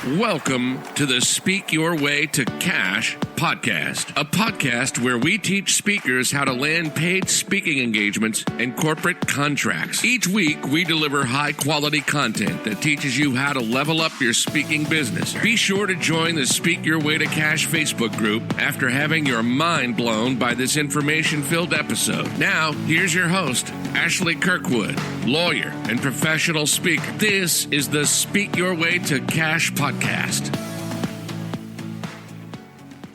Welcome to the Speak Your Way to Cash podcast, a podcast where we teach speakers how to land paid speaking engagements and corporate contracts. Each week, we deliver high-quality content that teaches you how to level up your speaking business. Be sure to join the Speak Your Way to Cash Facebook group after having your mind blown by this information-filled episode. Now, here's your host, Ashley Kirkwood, lawyer and professional speaker. This is the Speak Your Way to Cash podcast.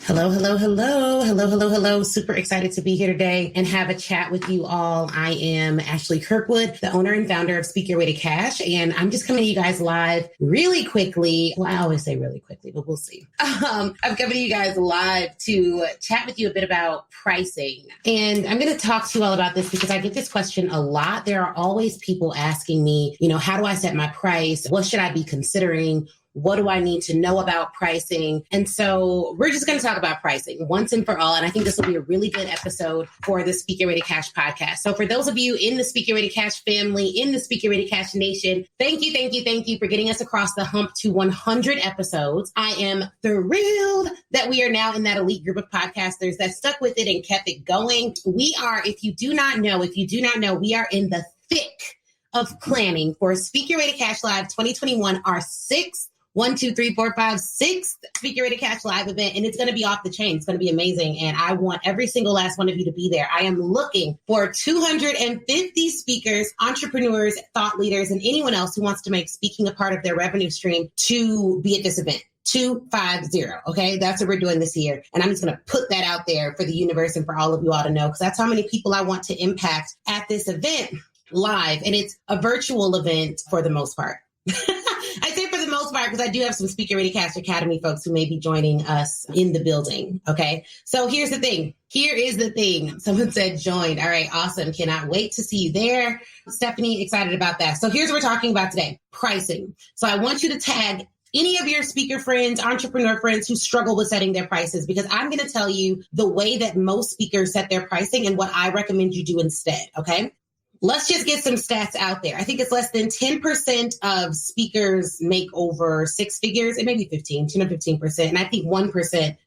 Hello. Super excited to be here today and have a chat with you all. I am Ashley Kirkwood, the owner and founder of Speak Your Way to Cash, and I'm just coming to you guys live really quickly. Well, I always say really quickly, but we'll see. I'm coming to you guys live to chat with you a bit about pricing. And I'm going to talk to you all about this because I get this question a lot. There are always people asking me, how do I set my price? What should I be considering? What do I need to know about pricing? And so we're just going to talk about pricing once and for all. And I think this will be a really good episode for the Speak Your Way to Cash podcast. So for those of you in the Speak Your Way to Cash family, in the Speak Your Way to Cash nation, thank you for getting us across the hump to 100 episodes. I am thrilled that we are now in that elite group of podcasters that stuck with it and kept it going. We are, if you do not know, we are in the thick of planning for Speak Your Way to Cash Live 2021, our sixth Speak Your Way to Cash Live event. And it's going to be off the chain. It's going to be amazing. And I want every single last one of you to be there. I am looking for 250 speakers, entrepreneurs, thought leaders, and anyone else who wants to make speaking a part of their revenue stream to be at this event. 250. Okay. That's what we're doing this year. And I'm just going to put that out there for the universe and for all of you all to know, because that's how many people I want to impact at this event live. And it's a virtual event for the most part. I say for the most part because I do have some Speak Your Way to Cash Academy folks who may be joining us in the building. Okay. So here's the thing. Someone said joined. All right. Awesome. Cannot wait to see you there. Stephanie, excited about that. So here's what we're talking about today. Pricing. So I want you to tag any of your speaker friends, entrepreneur friends who struggle with setting their prices, because I'm going to tell you the way that most speakers set their pricing and what I recommend you do instead. Okay. Let's just get some stats out there. I think it's less than 10% of speakers make over six figures. It may be 15%. And I think 1%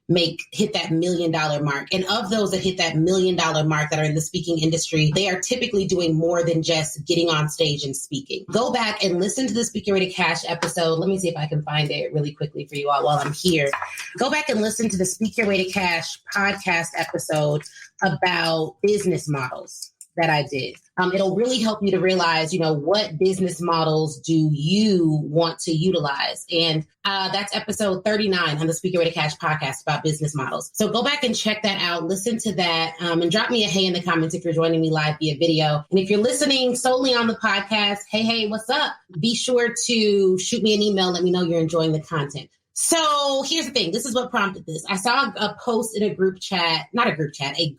hit that $1 million mark. And of those that hit that $1 million mark that are in the speaking industry, they are typically doing more than just getting on stage and speaking. Go back and listen to the Speak Your Way to Cash episode. Let me see if I can find it really quickly for you all while I'm here. Go back and listen to the Speak Your Way to Cash podcast episode about business models that I did. It'll really help you to realize, what business models do you want to utilize? And that's episode 39 on the Speak Your Way to Cash podcast about business models. So go back and check that out. Listen to that and drop me a hey in the comments if you're joining me live via video. And if you're listening solely on the podcast, hey, what's up? Be sure to shoot me an email. Let me know you're enjoying the content. So here's the thing. This is what prompted this. I saw a post in a Facebook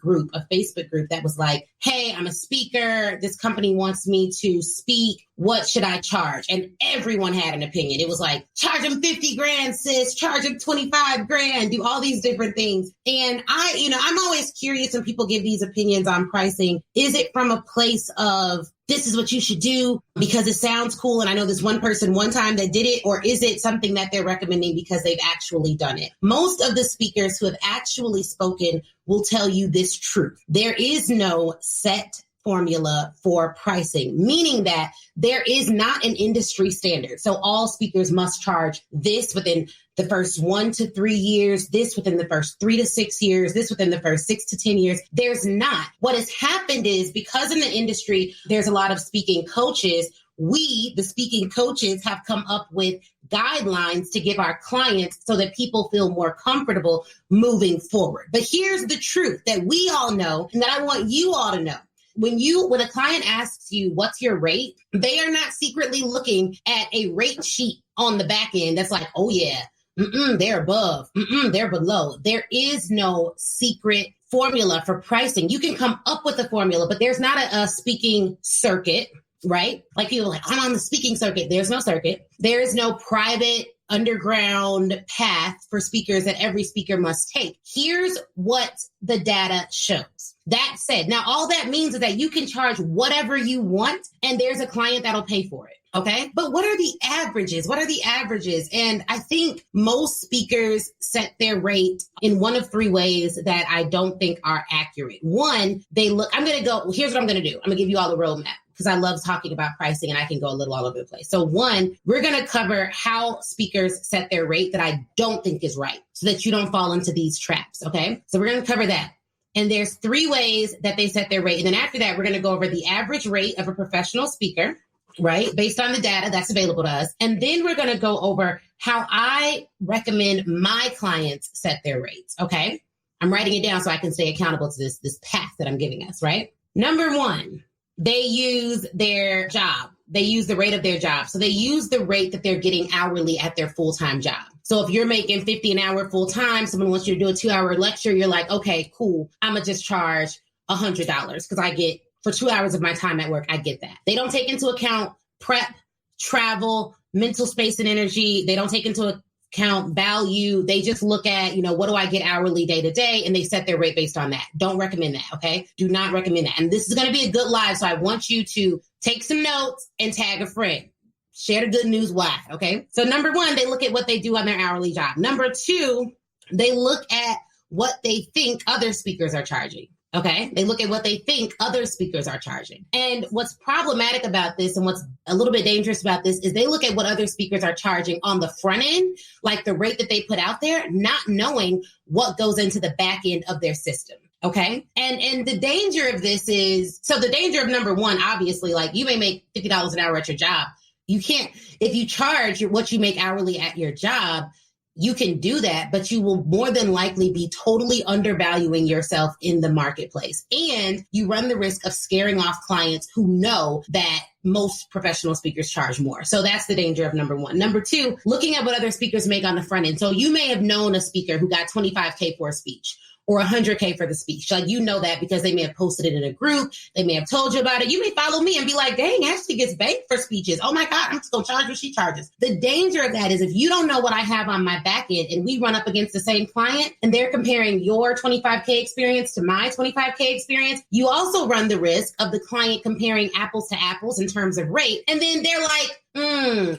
group that was like, hey, I'm a speaker. This company wants me to speak. What should I charge? And everyone had an opinion. It was like, charge them 50 grand, sis, charge them 25 grand, do all these different things. And I'm always curious when people give these opinions on pricing. Is it from a place of, this is what you should do because it sounds cool, and I know this one person one time that did it, or is it something that they're recommending because they've actually done it? Most of the speakers who have actually spoken will tell you this truth. There is no set formula for pricing, meaning that there is not an industry standard. So all speakers must charge this within the first 1 to 3 years, this within the first 3 to 6 years, this within the first 6 to 10 years. There's not. What has happened is, because in the industry, there's a lot of speaking coaches, we, the speaking coaches, have come up with guidelines to give our clients so that people feel more comfortable moving forward. But here's the truth that we all know, and that I want you all to know. When a client asks you, what's your rate? They are not secretly looking at a rate sheet on the back end that's like, oh yeah, they're above, they're below. There is no secret formula for pricing. You can come up with a formula, but there's not a speaking circuit, right? Like people are like, I'm on the speaking circuit. There's no circuit. There is no private underground path for speakers that every speaker must take. Here's what the data shows. That said, now all that means is that you can charge whatever you want and there's a client that'll pay for it. Okay. But what are the averages? What are the averages? And I think most speakers set their rate in one of three ways that I don't think are accurate. One, here's what I'm going to do. I'm going to give you all a roadmap because I love talking about pricing and I can go a little all over the place. So one, we're going to cover how speakers set their rate that I don't think is right so that you don't fall into these traps. Okay. So we're going to cover that. And there's three ways that they set their rate. And then after that, we're going to go over the average rate of a professional speaker, right? Based on the data that's available to us. And then we're going to go over how I recommend my clients set their rates. Okay. I'm writing it down so I can stay accountable to this path that I'm giving us, right? Number one, they use their job. They use the rate of their job. So they use the rate that they're getting hourly at their full-time job. So if you're making $50 an hour full-time, someone wants you to do a 2-hour lecture, you're like, okay, cool. I'm going to just charge $100 because I get for 2 hours of my time at work, I get that. They don't take into account prep, travel, mental space and energy. They don't take into account value. They just look at, what do I get hourly day to day? And they set their rate based on that. Don't recommend that. Okay. Do not recommend that. And this is going to be a good live. So I want you to take some notes and tag a friend. Share the good news. Why? Okay. So number one, they look at what they do on their hourly job. Number two, they look at what they think other speakers are charging. Okay. They look at what they think other speakers are charging. And what's problematic about this and what's a little bit dangerous about this is they look at what other speakers are charging on the front end, like the rate that they put out there, not knowing what goes into the back end of their system. Okay. And the danger of this is, so the danger of number one, obviously, like you may make $50 an hour at your job. You can't, if you charge what you make hourly at your job, you can do that, but you will more than likely be totally undervaluing yourself in the marketplace. And you run the risk of scaring off clients who know that most professional speakers charge more. So that's the danger of number one. Number two, looking at what other speakers make on the front end. So you may have known a speaker who got $25K for a speech or $100K for the speech. Like, that because they may have posted it in a group. They may have told you about it. You may follow me and be like, dang, Ashley gets banked for speeches. Oh my God, I'm just going to charge what she charges. The danger of that is if you don't know what I have on my back end and we run up against the same client and they're comparing your 25K experience to my 25K experience, you also run the risk of the client comparing apples to apples in terms of rate. And then they're like,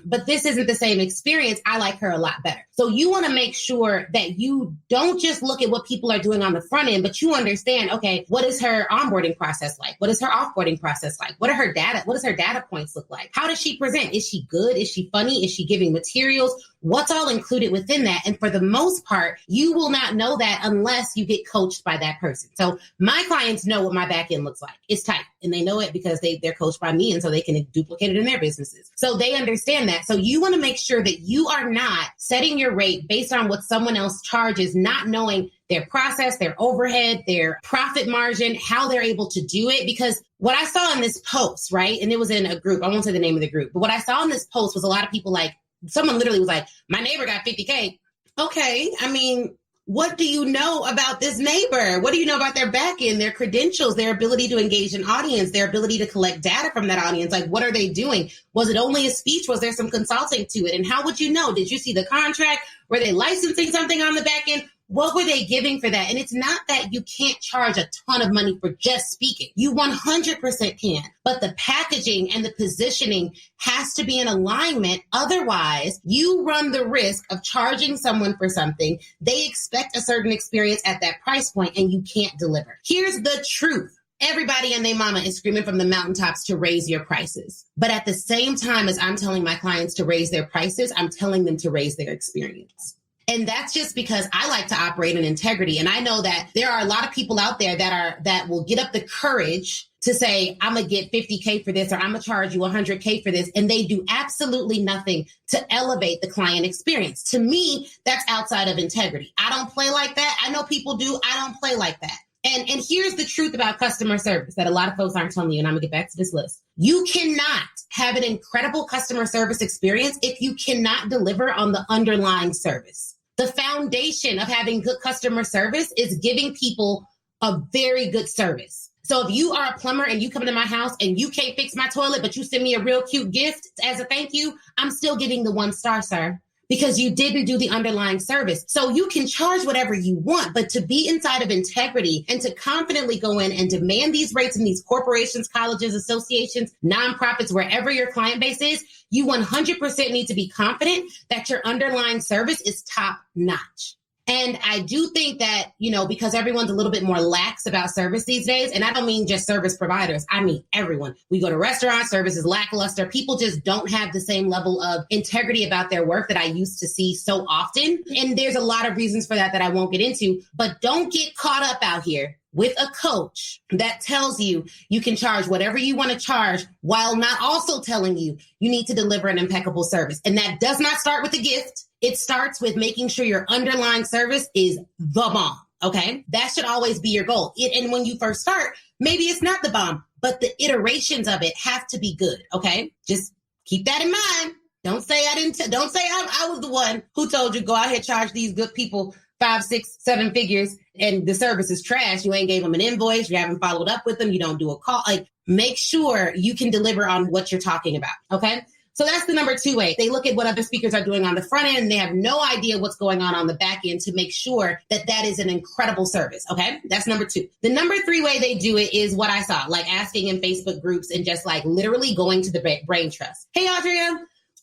but this isn't the same experience. I like her a lot better. So you want to make sure that you don't just look at what people are doing on the front end, but you understand, okay, what is her onboarding process like? What is her offboarding process like? What does her data points look like? How does she present? Is she good? Is she funny? Is she giving materials? What's all included within that? And for the most part, you will not know that unless you get coached by that person. So my clients know what my back end looks like. It's tight. And they know it because they're coached by me. And so they can duplicate it in their businesses. So they understand that. So you want to make sure that you are not setting your rate based on what someone else charges, not knowing their process, their overhead, their profit margin, how they're able to do it. Because what I saw in this post, right, and it was in a group, I won't say the name of the group, but what I saw in this post was a lot of people like, someone literally was like, my neighbor got 50K. Okay, I mean, what do you know about this neighbor? What do you know about their back end, their credentials, their ability to engage an audience, their ability to collect data from that audience? Like, what are they doing? Was it only a speech? Was there some consulting to it? And how would you know? Did you see the contract? Were they licensing something on the back end? What were they giving for that? And it's not that you can't charge a ton of money for just speaking. You 100% can. But the packaging and the positioning has to be in alignment. Otherwise, you run the risk of charging someone for something. They expect a certain experience at that price point and you can't deliver. Here's the truth. Everybody and their mama is screaming from the mountaintops to raise your prices. But at the same time as I'm telling my clients to raise their prices, I'm telling them to raise their experience. And that's just because I like to operate in integrity. And I know that there are a lot of people out there that will get up the courage to say, I'm going to get 50K for this, or I'm going to charge you 100K for this. And they do absolutely nothing to elevate the client experience. To me, that's outside of integrity. I don't play like that. I know people do. I don't play like that. And here's the truth about customer service that a lot of folks aren't telling you. And I'm going to get back to this list. You cannot have an incredible customer service experience if you cannot deliver on the underlying service. The foundation of having good customer service is giving people a very good service. So if you are a plumber and you come into my house and you can't fix my toilet, but you send me a real cute gift as a thank you, I'm still getting the 1 star, sir, because you didn't do the underlying service. So you can charge whatever you want, but to be inside of integrity and to confidently go in and demand these rates in these corporations, colleges, associations, nonprofits, wherever your client base is, you 100% need to be confident that your underlying service is top notch. And I do think that, because everyone's a little bit more lax about service these days, and I don't mean just service providers, I mean everyone. We go to restaurants, service is lackluster. People just don't have the same level of integrity about their work that I used to see so often. And there's a lot of reasons for that I won't get into, but don't get caught up out here with a coach that tells you you can charge whatever you want to charge while not also telling you you need to deliver an impeccable service. And that does not start with a gift. It starts with making sure your underlying service is the bomb. Okay. That should always be your goal. And when you first start, maybe it's not the bomb, but the iterations of it have to be good. Okay. Just keep that in mind. Don't say I was the one who told you go out here, charge these good people 5, 6, 7 figures and the service is trash. You ain't gave them an invoice. You haven't followed up with them. You don't do a call. Like, make sure you can deliver on what you're talking about. Okay. So that's the number 2 way. They look at what other speakers are doing on the front end and they have no idea what's going on the back end to make sure that that is an incredible service. Okay. That's number 2. The number 3 way they do it is what I saw, like asking in Facebook groups and just like literally going to the brain trust. Hey, Audria.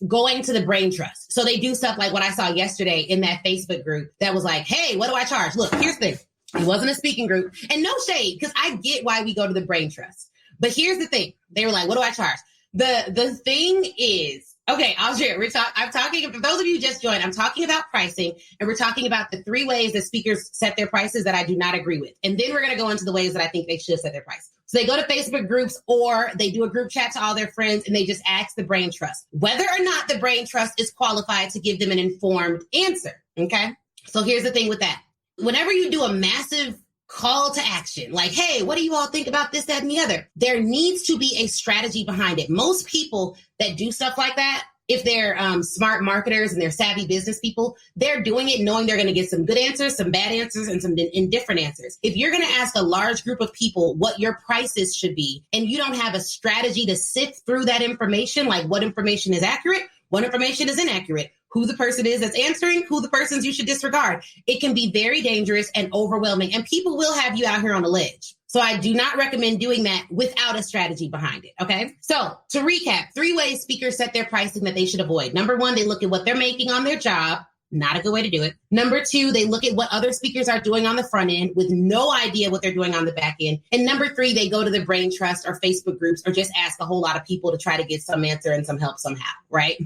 Going to the brain trust. So they do stuff like what I saw yesterday in that Facebook group that was like, hey, what do I charge? Look, here's the thing. It wasn't a speaking group and no shade because I get why we go to the brain trust. But here's the thing. They were like, what do I charge? The thing is, okay, I'll share. I'm talking, for those of you who just joined, I'm talking about pricing and we're talking about the 3 ways that speakers set their prices that I do not agree with. And then we're going to go into the ways that I think they should set their price. So they go to Facebook groups or they do a group chat to all their friends and they just ask the brain trust whether or not the brain trust is qualified to give them an informed answer. Okay. So here's the thing with that. Whenever you do a massive call to action, like, hey, what do you all think about this, that, and the other? There needs to be a strategy behind it. Most people that do stuff like that, if they're smart marketers and they're savvy business people, they're doing it knowing they're going to get some good answers, some bad answers, and some indifferent answers. If you're going to ask a large group of people what your prices should be, and you don't have a strategy to sift through that information, like what information is accurate, what information is inaccurate, who the person is that's answering, who the persons you should disregard, it can be very dangerous and overwhelming, and people will have you out here on a ledge. So I do not recommend doing that without a strategy behind it. Okay. So to recap, 3 ways speakers set their pricing that they should avoid. Number 1, they look at what they're making on their job. Not a good way to do it. Number 2, they look at what other speakers are doing on the front end with no idea what they're doing on the back end. And number 3, they go to the brain trust or Facebook groups or just ask a whole lot of people to try to get some answer and some help somehow. Right.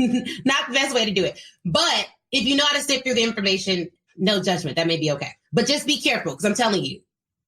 Not the best way to do it. But if you know how to sift through the information, no judgment. That may be okay. But just be careful because I'm telling you,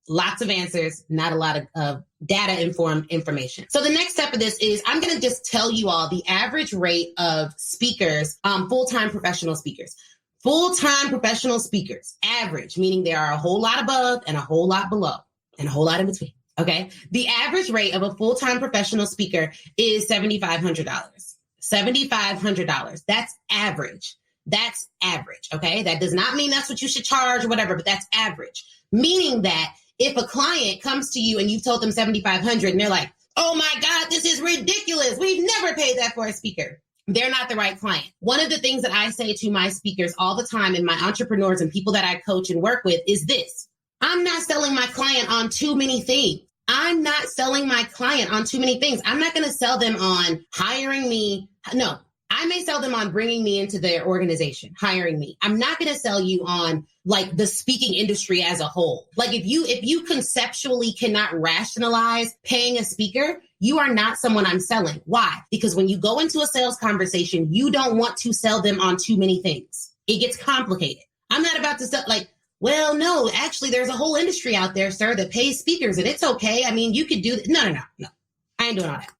lots of answers, not a lot of data-informed information. So the next step of this is I'm going to just tell you all the average rate of speakers, full-time professional speakers. Full-time professional speakers, average, meaning there are a whole lot above and a whole lot below and a whole lot in between. Okay. The average rate of a full-time professional speaker is $7,500. $7,500. That's average. That's average. Okay. That does not mean that's what you should charge or whatever, but that's average. Meaning that if a client comes to you and you've told them $7,500 and they're like, oh my God, this is ridiculous. We've never paid that for a speaker. They're not the right client. One of the things that I say to my speakers all the time and my entrepreneurs and people that I coach and work with is this. I'm not selling my client on too many things. I'm not selling my client on too many things. I'm not going to sell them on hiring me. No, I may sell them on bringing me into their organization, hiring me. I'm not going to sell you on like the speaking industry as a whole. Like if you conceptually cannot rationalize paying a speaker, you are not someone I'm selling. Why? Because when you go into a sales conversation, you don't want to sell them on too many things. It gets complicated. I'm not about to sell like, well, no, actually there's a whole industry out there, sir, that pays speakers and it's okay. I mean, you could do that. No. I ain't doing all that.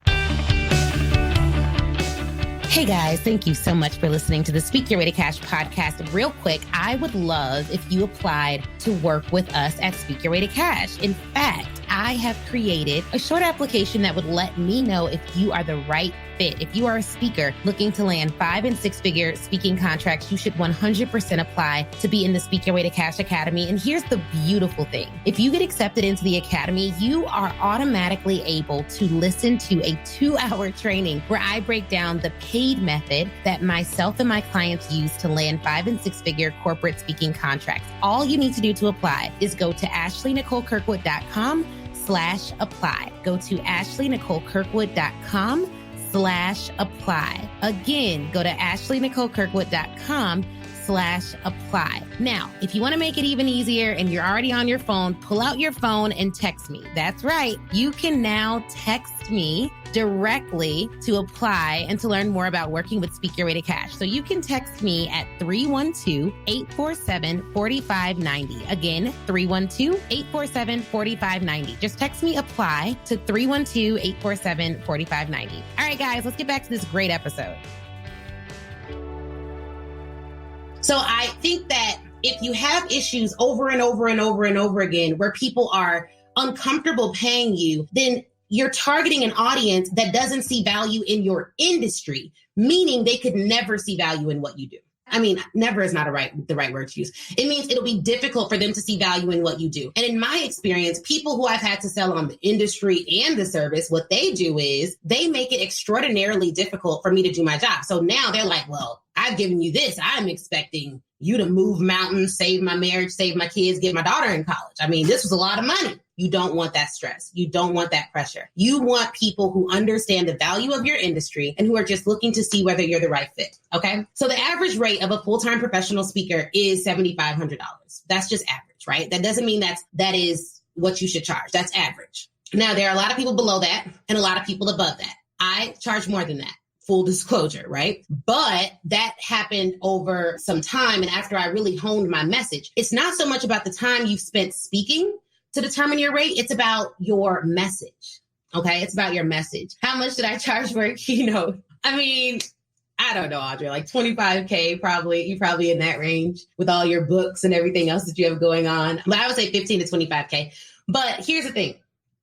Hey guys, thank you so much for listening to the Speak Your Way to Cash podcast. Real quick, I would love if you applied to work with us at Speak Your Way to Cash. In fact, I have created a short application that would let me know if you are the right fit. If you are a speaker looking to land 5- and 6-figure speaking contracts, you should 100% apply to be in the Speak Your Way to Cash Academy. And here's the beautiful thing. If you get accepted into the academy, you are automatically able to listen to a 2-hour training where I break down the paid method that myself and my clients use to land 5- and 6-figure corporate speaking contracts. All you need to do to apply is go to ashleynicolekirkwood.com/apply. Go to ashleynicolekirkwood.com/apply. Again, go to ashleynicolekirkwood.com/apply. Now, if you want to make it even easier and you're already on your phone, pull out your phone and text me. That's right. You can now text me directly to apply and to learn more about working with Speak Your Way to Cash. So you can text me at 312-847-4590. Again, 312-847-4590. Just text me apply to 312-847-4590. All right, guys, let's get back to this great episode. So I think that if you have issues over and over and over and over again where people are uncomfortable paying you, then you're targeting an audience that doesn't see value in your industry, meaning they could never see value in what you do. I mean, never is not the right word to use. It means it'll be difficult for them to see value in what you do. And in my experience, people who I've had to sell on the industry and the service, what they do is they make it extraordinarily difficult for me to do my job. So now they're like, well, I've given you this. I'm expecting you to move mountains, save my marriage, save my kids, get my daughter in college. I mean, this was a lot of money. You don't want that stress. You don't want that pressure. You want people who understand the value of your industry and who are just looking to see whether you're the right fit. Okay. So the average rate of a full-time professional speaker is $7,500. That's just average, right? That doesn't mean that is what you should charge. That's average. Now, there are a lot of people below that and a lot of people above that. I charge more than that. Full disclosure, right? But that happened over some time. And after I really honed my message, it's not so much about the time you've spent speaking to determine your rate. It's about your message. Okay. It's about your message. How much did I charge for a keynote? I mean, I don't know, Audrey, like $25K, probably. You're probably in that range with all your books and everything else that you have going on. But I would say 15 to 25K. But here's the thing,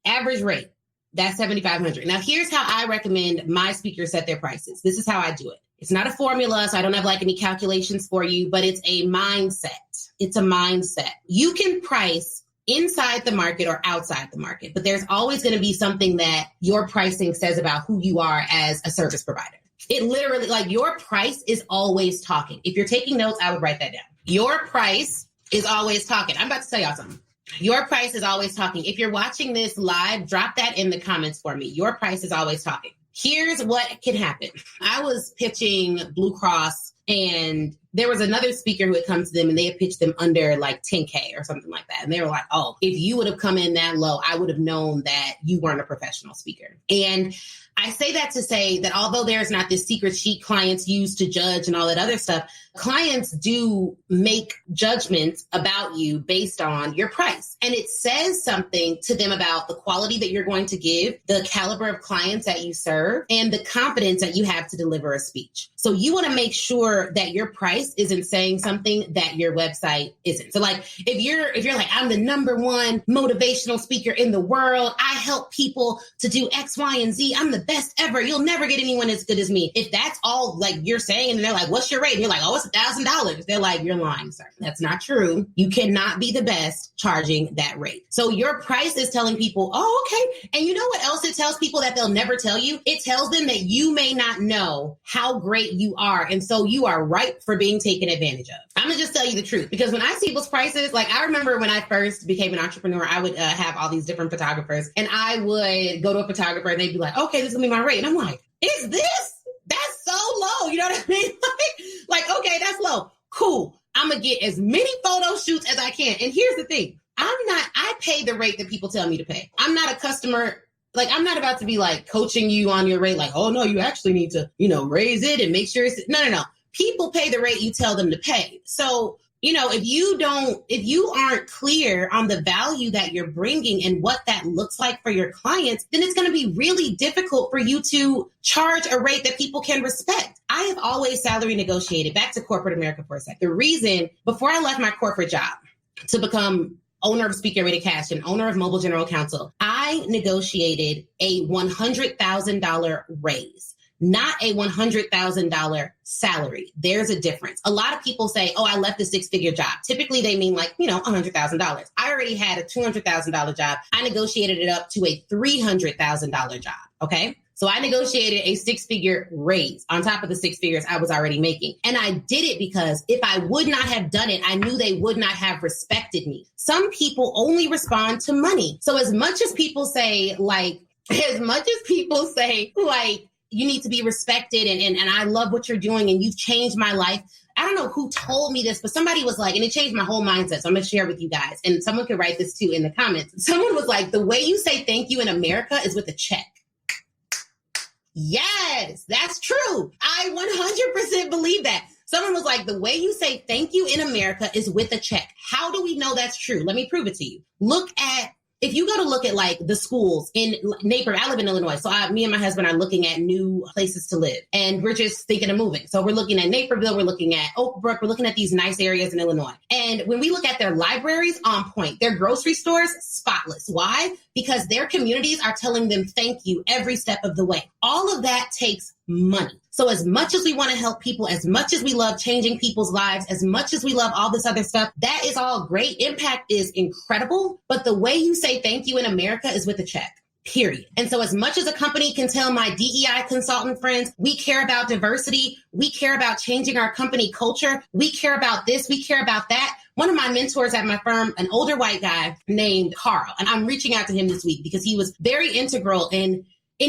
average rate. That's $7,500. Now, here's how I recommend my speakers set their prices. This is how I do it. It's not a formula, so I don't have like any calculations for you, but it's a mindset. It's a mindset. You can price inside the market or outside the market, but there's always going to be something that your pricing says about who you are as a service provider. It literally, like, your price is always talking. If you're taking notes, I would write that down. Your price is always talking. I'm about to tell y'all something. Your price is always talking. If you're watching this live, drop that in the comments for me. Your price is always talking. Here's what can happen. I was pitching Blue Cross, and there was another speaker who had come to them and they had pitched them under like 10K or something like that. And they were like, oh, if you would have come in that low, I would have known that you weren't a professional speaker. And I say that to say that although there's not this secret sheet clients use to judge and all that other stuff, clients do make judgments about you based on your price. And it says something to them about the quality that you're going to give, the caliber of clients that you serve, and the confidence that you have to deliver a speech. So you want to make sure that your price isn't saying something that your website isn't. So like, if you're like, I'm the number one motivational speaker in the world, I help people to do X, Y, and Z, I'm the best ever, you'll never get anyone as good as me. If that's all like you're saying, and they're like, what's your rate? And you're like, oh, it's $1,000. They're like, you're lying, sir. That's not true. You cannot be the best charging that rate. So your price is telling people, oh, okay. And you know what else it tells people that they'll never tell you? It tells them that you may not know how great you are. And so you are ripe for being taken advantage of. I'm going to just tell you the truth, because when I see people's prices, like I remember when I first became an entrepreneur, I would have all these different photographers, and I would go to a photographer and they'd be like, okay, this is going to be my rate. And I'm like, is this? That's so low. You know what I mean? Like, okay, that's low. Cool. I'm going to get as many photo shoots as I can. And here's the thing. I pay the rate that people tell me to pay. I'm not a customer. Like, I'm not about to be like coaching you on your rate. Like, oh no, you actually need to, raise it and make sure it's no. People pay the rate you tell them to pay. So, if you aren't clear on the value that you're bringing and what that looks like for your clients, then it's going to be really difficult for you to charge a rate that people can respect. I have always salary negotiated. Back to corporate America for a sec. The reason, before I left my corporate job to become owner of Speak Your Way to Cash and owner of Mobile General Counsel, I negotiated a $100,000 raise. not a $100,000 salary. There's a difference. A lot of people say, oh, I left a six-figure job. Typically, they mean like, $100,000. I already had a $200,000 job. I negotiated it up to a $300,000 job. Okay. So I negotiated a six-figure raise on top of the six figures I was already making. And I did it because if I would not have done it, I knew they would not have respected me. Some people only respond to money. So as much as people say, you need to be respected and I love what you're doing and you've changed my life. I don't know who told me this, but somebody was like, and it changed my whole mindset. So I'm going to share with you guys. And someone could write this too in the comments. Someone was like, the way you say thank you in America is with a check. Yes, that's true. I 100% believe that. Someone was like, the way you say thank you in America is with a check. How do we know that's true? Let me prove it to you. If you go to look at like the schools in Naperville, I live in Illinois. So me and my husband are looking at new places to live and we're just thinking of moving. So we're looking at Naperville, we're looking at Oak Brook, we're looking at these nice areas in Illinois. And when we look at their libraries, on point, their grocery stores, spotless. Why? Because their communities are telling them thank you every step of the way. All of that takes money. So as much as we want to help people, as much as we love changing people's lives, as much as we love all this other stuff, that is all great. Impact is incredible. But the way you say thank you in America is with a check. Period. And so as much as a company can tell my DEI consultant friends, we care about diversity, we care about changing our company culture, we care about this, we care about that. One of my mentors at my firm, an older white guy named Carl, and I'm reaching out to him this week because he was very integral in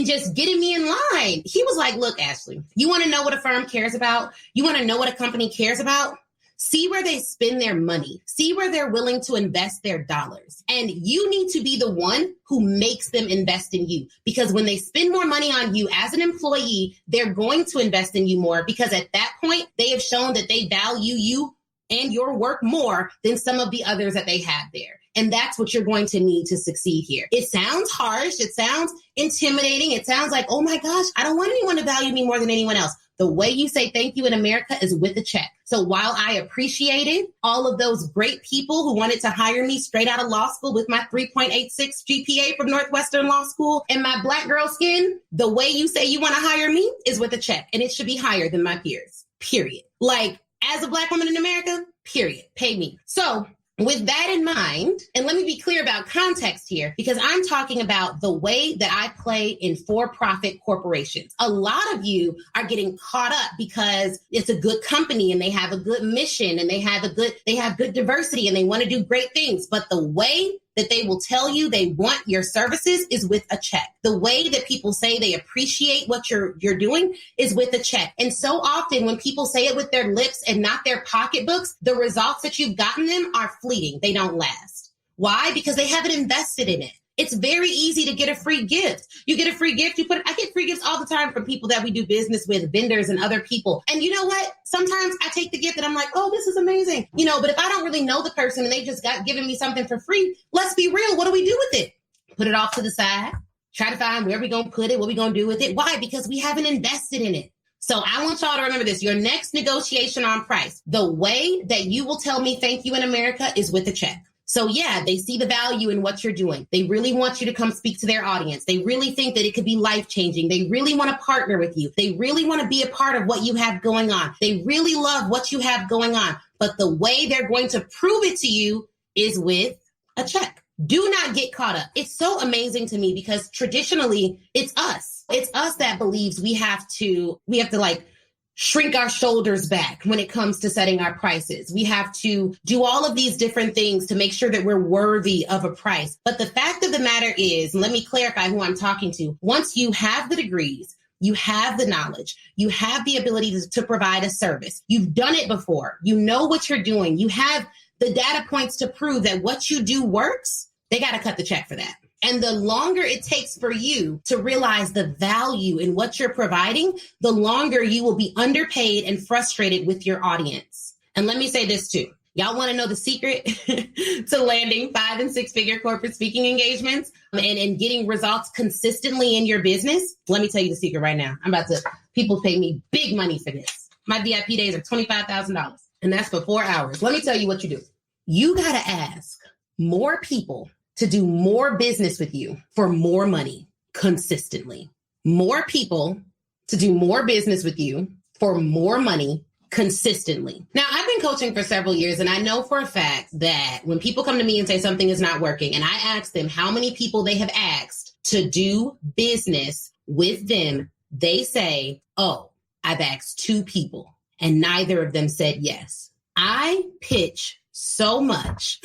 just getting me in line. He was like, look, Ashley, you want to know what a firm cares about? You want to know what a company cares about? See where they spend their money. See where they're willing to invest their dollars. And you need to be the one who makes them invest in you. Because when they spend more money on you as an employee, they're going to invest in you more because at that point, they have shown that they value you and your work more than some of the others that they have there. And that's what you're going to need to succeed here. It sounds harsh. It sounds intimidating. It sounds like, oh my gosh, I don't want anyone to value me more than anyone else. The way you say thank you in America is with a check. So while I appreciated all of those great people who wanted to hire me straight out of law school with my 3.86 GPA from Northwestern Law School and my Black girl skin, the way you say you want to hire me is with a check. And it should be higher than my peers, period. Like as a Black woman in America, period, pay me. So with that in mind, and let me be clear about context here, because I'm talking about the way that I play in for-profit corporations. A lot of you are getting caught up because it's a good company and they have a good mission and they have good diversity and they want to do great things. But the way that they will tell you they want your services is with a check. The way that people say they appreciate what you're doing is with a check. And so often when people say it with their lips and not their pocketbooks, the results that you've gotten them are fleeting. They don't last. Why? Because they haven't invested in it. It's very easy to get a free gift. You get a free gift, I get free gifts all the time from people that we do business with, vendors and other people. And you know what? Sometimes I take the gift and I'm like, oh, this is amazing. But if I don't really know the person and they just got given me something for free, let's be real. What do we do with it? Put it off to the side, try to find where we're going to put it, what we're going to do with it. Why? Because we haven't invested in it. So I want y'all to remember this. Your next negotiation on price, the way that you will tell me thank you in America is with a check. So yeah, they see the value in what you're doing. They really want you to come speak to their audience. They really think that it could be life-changing. They really want to partner with you. They really want to be a part of what you have going on. They really love what you have going on. But the way they're going to prove it to you is with a check. Do not get caught up. It's so amazing to me because traditionally it's us. It's us that believes we have to like shrink our shoulders back when it comes to setting our prices. We have to do all of these different things to make sure that we're worthy of a price. But the fact of the matter is, let me clarify who I'm talking to. Once you have the degrees, you have the knowledge, you have the ability to provide a service. You've done it before. You know what you're doing. You have the data points to prove that what you do works. They got to cut the check for that. And the longer it takes for you to realize the value in what you're providing, the longer you will be underpaid and frustrated with your audience. And let me say this too. Y'all want to know the secret to landing 5- and 6-figure corporate speaking engagements and getting results consistently in your business? Let me tell you the secret right now. People pay me big money for this. My VIP days are $25,000 and that's for 4 hours. Let me tell you what you do. You got to ask more people to do more business with you for more money consistently. More people to do more business with you for more money consistently. Now, I've been coaching for several years, and I know for a fact that when people come to me and say something is not working, and I ask them how many people they have asked to do business with them, they say, oh, I've asked 2 people, and neither of them said yes. I pitch so much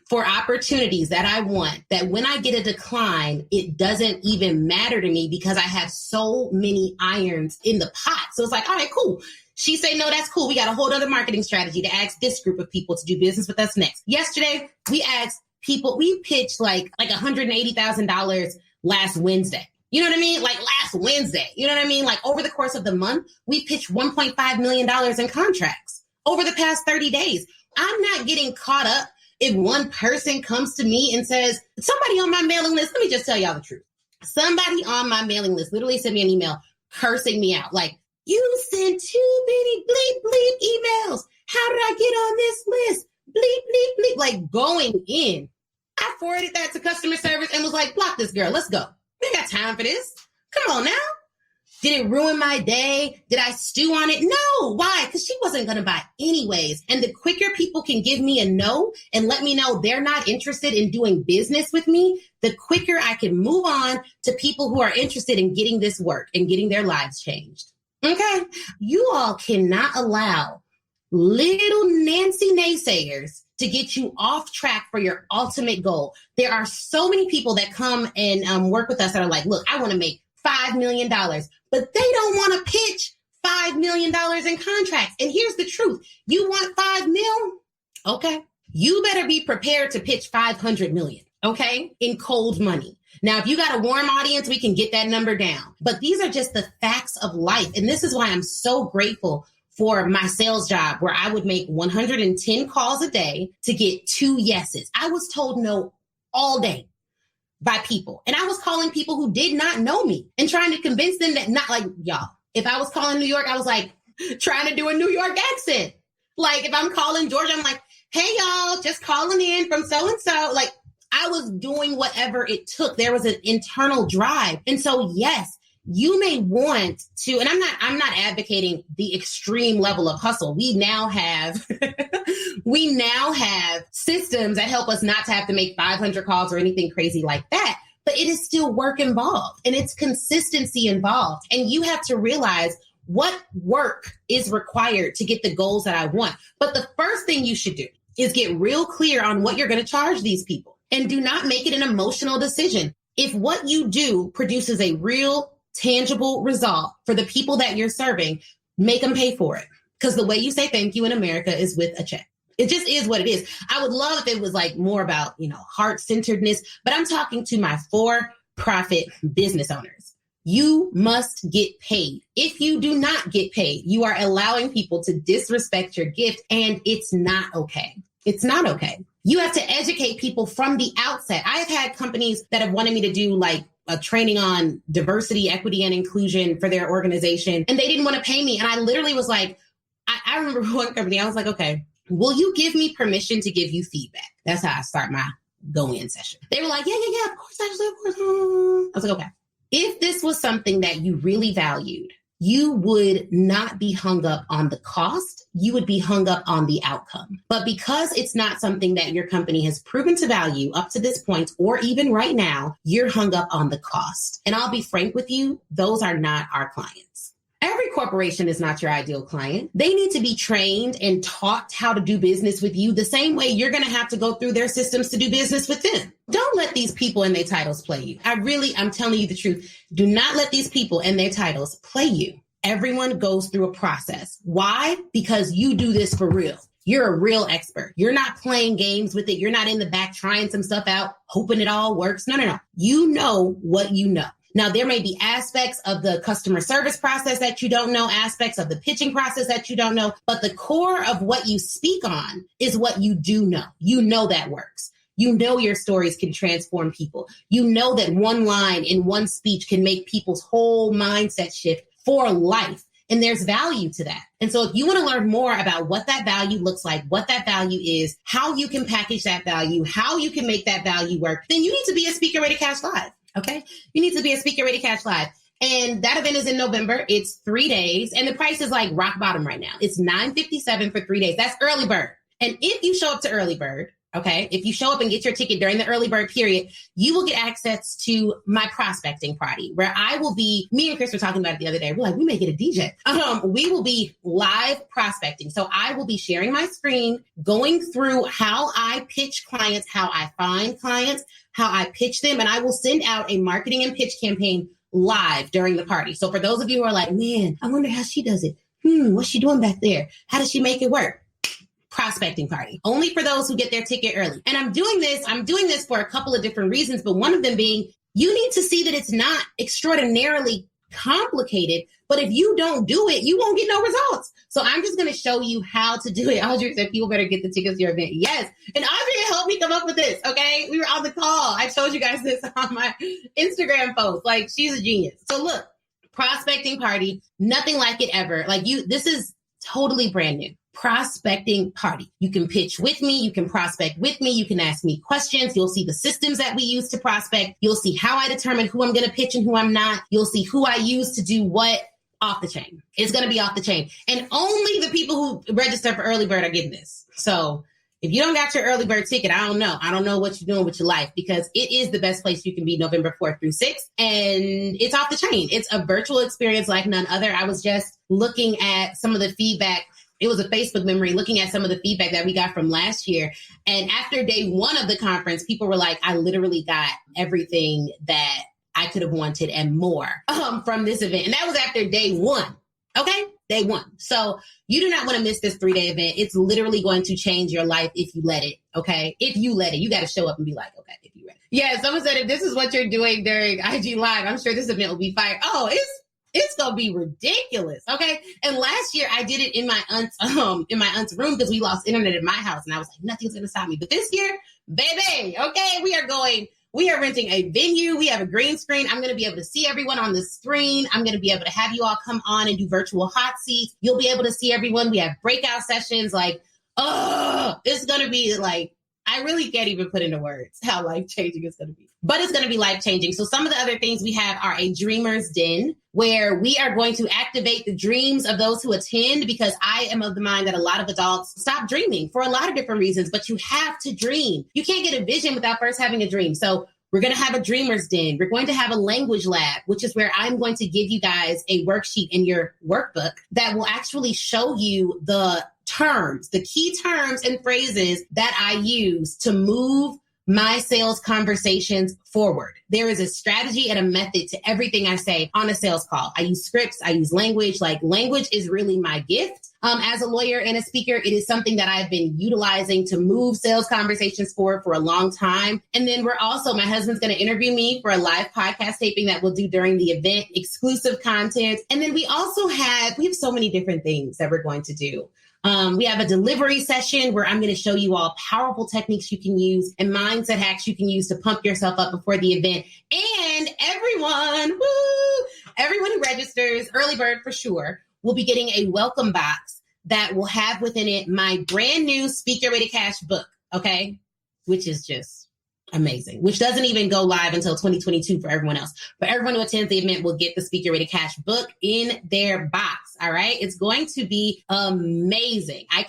for opportunities that I want that when I get a decline, it doesn't even matter to me because I have so many irons in the pot. So it's like, all right, cool. She say, no, that's cool. We got a whole other marketing strategy to ask this group of people to do business with us next. Yesterday, we asked people, we pitched like $180,000 last Wednesday. You know what I mean? Like last Wednesday. You know what I mean? Like over the course of the month, we pitched $1.5 million in contracts over the past 30 days. I'm not getting caught up if one person comes to me and says, somebody on my mailing list, let me just tell y'all the truth. Somebody on my mailing list literally sent me an email cursing me out. Like, you sent too many bleep, bleep emails. How did I get on this list? Bleep, bleep, bleep. Like going in. I forwarded that to customer service and was like, block this girl. Let's go. We ain't got time for this. Come on now. Did it ruin my day? Did I stew on it? No. Why? Because she wasn't going to buy anyways. And the quicker people can give me a no and let me know they're not interested in doing business with me, the quicker I can move on to people who are interested in getting this work and getting their lives changed. Okay? You all cannot allow little Nancy naysayers to get you off track for your ultimate goal. There are so many people that come and work with us that are like, look, I want to make $5 million, but they don't want to pitch $5 million in contracts. And here's the truth. You want 5 mil? Okay. You better be prepared to pitch 500 million, okay, in cold money. Now, if you got a warm audience, we can get that number down. But these are just the facts of life. And this is why I'm so grateful for my sales job, where I would make 110 calls a day to get 2 yeses. I was told no all day by people. And I was calling people who did not know me and trying to convince them that not like y'all. If I was calling New York, I was like trying to do a New York accent. Like if I'm calling Georgia, I'm like, hey, y'all, just calling in from so-and-so. Like I was doing whatever it took. There was an internal drive. And so, yes, you may want to, and I'm not advocating the extreme level of hustle. We now have systems that help us not to have to make 500 calls or anything crazy like that. But it is still work involved and it's consistency involved. And you have to realize what work is required to get the goals that I want. But the first thing you should do is get real clear on what you're going to charge these people, and do not make it an emotional decision. If what you do produces a real tangible result for the people that you're serving, make them pay for it. Because the way you say thank you in America is with a check. It just is what it is. I would love if it was like more about, heart-centeredness, but I'm talking to my for-profit business owners. You must get paid. If you do not get paid, you are allowing people to disrespect your gift, and it's not okay. It's not okay. You have to educate people from the outset. I have had companies that have wanted me to do like a training on diversity, equity, and inclusion for their organization, and they didn't want to pay me. And I literally was like, I remember one company, I was like, okay, will you give me permission to give you feedback? That's how I start my go-in session. They were like, yeah, of course, Ashley, of course. I was like, okay. If this was something that you really valued, you would not be hung up on the cost. You would be hung up on the outcome. But because it's not something that your company has proven to value up to this point, or even right now, you're hung up on the cost. And I'll be frank with you, those are not our clients. Every corporation is not your ideal client. They need to be trained and taught how to do business with you the same way you're going to have to go through their systems to do business with them. Don't let these people and their titles play you. I'm telling you the truth. Do not let these people and their titles play you. Everyone goes through a process. Why? Because you do this for real. You're a real expert. You're not playing games with it. You're not in the back trying some stuff out, hoping it all works. No. You know what you know. Now, there may be aspects of the customer service process that you don't know, aspects of the pitching process that you don't know, but the core of what you speak on is what you do know. You know that works. You know your stories can transform people. You know that one line in one speech can make people's whole mindset shift for life. And there's value to that. And so if you want to learn more about what that value looks like, what that value is, how you can package that value, how you can make that value work, then you need to be a Speaker Ready Cash Live. Okay. You need to be a Speaker Ready Cash Live. And that event is in November. It's 3 days. And the price is like rock bottom right now. It's $957 for 3 days. That's early bird. And if you show up to early bird, okay, if you show up and get your ticket during the early bird period, you will get access to my prospecting party where I will be, me and Chris were talking about it the other day. We're like, we may get a DJ. We will be live prospecting. So I will be sharing my screen, going through how I pitch clients, how I find clients, how I pitch them. And I will send out a marketing and pitch campaign live during the party. So for those of you who are like, man, I wonder how she does it. What's she doing back there? How does she make it work? Prospecting party only for those who get their ticket early. And I'm doing this for a couple of different reasons, but one of them being you need to see that it's not extraordinarily complicated, but if you don't do it, you won't get no results. So I'm just going to show you how to do it. Audrey said people better get the tickets to your event. Yes. And Audrey helped me come up with this. Okay. We were on the call. I told you guys this on my Instagram post. Like, she's a genius. So look, prospecting party, nothing like it ever. This is totally brand new. Prospecting party. You can pitch with me. You can prospect with me. You can ask me questions. You'll see the systems that we use to prospect. You'll see how I determine who I'm going to pitch and who I'm not. You'll see who I use to do what. Off the chain. It's going to be off the chain. And only the people who register for early bird are getting this. So if you don't got your early bird ticket, I don't know. I don't know what you're doing with your life because it is the best place you can be November 4th through 6th. And it's off the chain. It's a virtual experience like none other. I was just looking at some of the feedback. It was a Facebook memory looking at some of the feedback that we got from last year. And after day one of the conference, people were like, I literally got everything that I could have wanted and more from this event. And that was after day one. Okay. Day one. So you do not want to miss this 3-day event. It's literally going to change your life if you let it. Okay. If you let it, you got to show up and be like, okay, if you ready. Yeah. Someone said, if this is what you're doing during IG Live, I'm sure this event will be fire. Oh, it's going to be ridiculous. Okay. And last year I did it in my aunt's room because we lost internet in my house. And I was like, nothing's going to stop me. But this year, baby, okay, we are renting a venue. We have a green screen. I'm going to be able to see everyone on the screen. I'm going to be able to have you all come on and do virtual hot seats. You'll be able to see everyone. We have breakout sessions. It's going to be like, I really can't even put into words how life-changing it's going to be. But it's going to be life-changing. So some of the other things we have are a dreamer's den, where we are going to activate the dreams of those who attend, because I am of the mind that a lot of adults stop dreaming for a lot of different reasons, but you have to dream. You can't get a vision without first having a dream. So we're going to have a dreamer's den. We're going to have a language lab, which is where I'm going to give you guys a worksheet in your workbook that will actually show you the terms, the key terms and phrases that I use to move my sales conversations forward. There is a strategy and a method to everything I say on a sales call. I use scripts. I use language. Language is really my gift. As a lawyer and a speaker, it is something that I've been utilizing to move sales conversations forward for a long time. And then my husband's going to interview me for a live podcast taping that we'll do during the event, exclusive content. And then we have so many different things that we're going to do. We have a delivery session where I'm going to show you all powerful techniques you can use and mindset hacks you can use to pump yourself up before the event. And everyone who registers, early bird for sure, will be getting a welcome box that will have within it my brand new Speak Your Way to Cash book. Okay. Which is just amazing, which doesn't even go live until 2022 for everyone else. But everyone who attends the event will get the Speak Your Way to Cash book in their box. All right. It's going to be amazing. I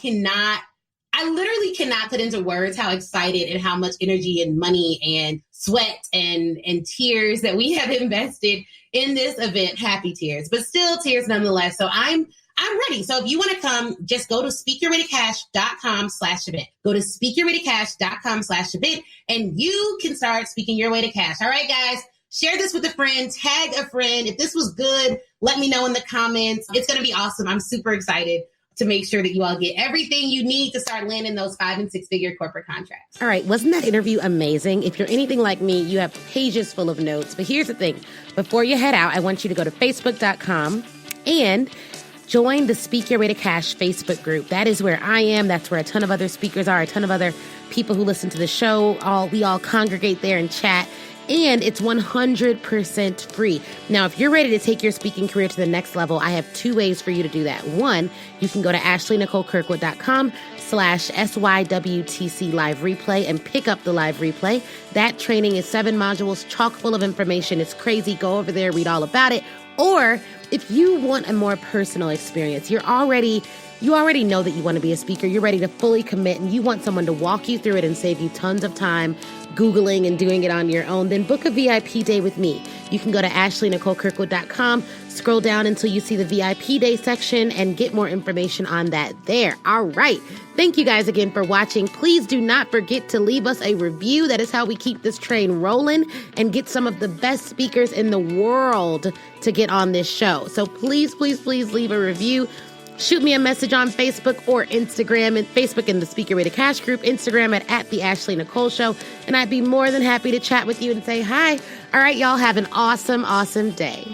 literally cannot put into words how excited and how much energy and money and sweat and tears that we have invested in this event. Happy tears, but still tears nonetheless. So I'm ready. So if you want to come, just go to speakyourwaytocash.com/event. Go to speakyourwaytocash.com/event and you can start speaking your way to cash. All right, guys, share this with a friend, tag a friend. If this was good, let me know in the comments. It's going to be awesome. I'm super excited to make sure that you all get everything you need to start landing those 5- and 6-figure corporate contracts. All right. Wasn't that interview amazing? If you're anything like me, you have pages full of notes. But here's the thing. Before you head out, I want you to go to facebook.com and join the Speak Your Way to Cash Facebook group. That is where I am. That's where a ton of other speakers are, a ton of other people who listen to the show. We all congregate there and chat. And it's 100% free. Now, if you're ready to take your speaking career to the next level, I have 2 ways for you to do that. One, you can go to ashleynicolekirkwood.com facebook.com/SYWTC live replay and pick up the live replay. That training is 7 modules, chock full of information. It's crazy. Go over there, read all about it. Or if you want a more personal experience, you already know that you want to be a speaker. You're ready to fully commit and you want someone to walk you through it and save you tons of time Googling and doing it on your own, then book a VIP day with me. You can go to AshleyNicoleKirkwood.com, scroll down until you see the VIP day section and get more information on that there. All right. Thank you guys again for watching. Please do not forget to leave us a review. That is how we keep this train rolling and get some of the best speakers in the world to get on this show. So please, please, please leave a review. Shoot me a message on Facebook or Instagram, and Facebook in the Speaker Way to Cash group, Instagram at the Ashley Nicole Show. And I'd be more than happy to chat with you and say hi. All right, y'all have an awesome, awesome day.